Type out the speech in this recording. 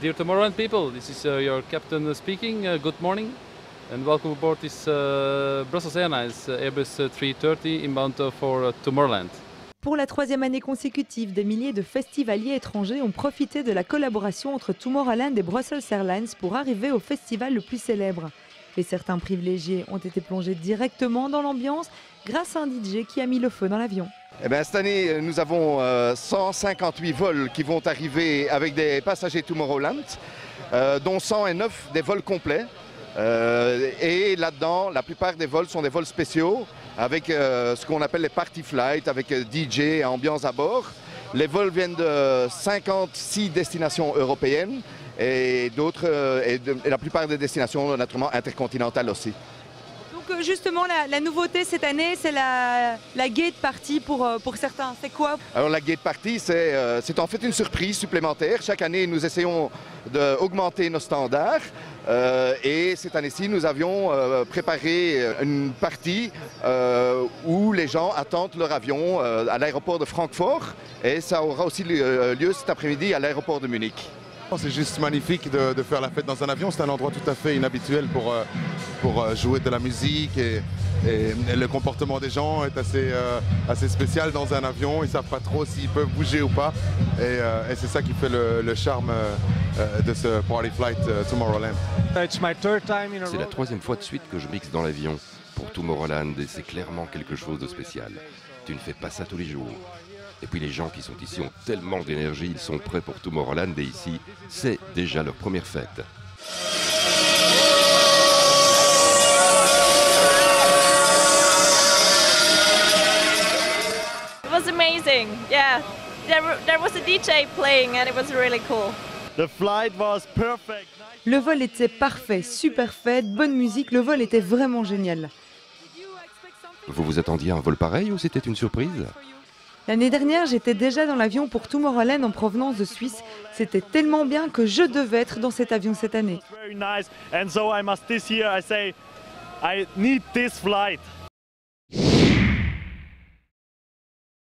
Dear Tomorrowland people, this is your captain speaking. Good morning and welcome aboard this Brussels Airlines Airbus 330 inbound for Tomorrowland. Pour la troisième année consécutive, des milliers de festivaliers étrangers ont profité de la collaboration entre Tomorrowland et Brussels Airlines pour arriver au festival le plus célèbre. Et certains privilégiés ont été plongés directement dans l'ambiance grâce à un DJ qui a mis le feu dans l'avion. Eh bien, cette année, nous avons 158 vols qui vont arriver avec des passagers Tomorrowland, dont 109 des vols complets. Et là-dedans, la plupart des vols sont des vols spéciaux avec ce qu'on appelle les party flights, avec DJ et ambiance à bord. Les vols viennent de 56 destinations européennes et la plupart des destinations naturellement intercontinentales aussi. Donc justement, la nouveauté cette année, c'est la gate party pour certains. C'est quoi? Alors la gate party, c'est en fait une surprise supplémentaire. Chaque année, nous essayons d'augmenter nos standards. Et cette année-ci, nous avions préparé une partie où les gens attendent leur avion à l'aéroport de Francfort. Et ça aura aussi lieu cet après-midi à l'aéroport de Munich. C'est juste magnifique de faire la fête dans un avion. C'est un endroit tout à fait inhabituel pour jouer de la musique et le comportement des gens est assez spécial dans un avion. Ils ne savent pas trop s'ils peuvent bouger ou pas. Et c'est ça qui fait le charme de ce Party Flight Tomorrowland. C'est la troisième fois de suite que je mixe dans l'avion pour Tomorrowland et c'est clairement quelque chose de spécial. Tu ne fais pas ça tous les jours. Et puis les gens qui sont ici ont tellement d'énergie, ils sont prêts pour Tomorrowland et ici, c'est déjà leur première fête. It was amazing, yeah. There was a DJ playing and it was really cool. The flight was perfect. Le vol était parfait, super fête, bonne musique, le vol était vraiment génial. Vous vous attendiez à un vol pareil ou c'était une surprise ? L'année dernière, j'étais déjà dans l'avion pour Tomorrowland en provenance de Suisse. C'était tellement bien que je devais être dans cet avion cette année. Very nice, and so I must this year I say I need this flight.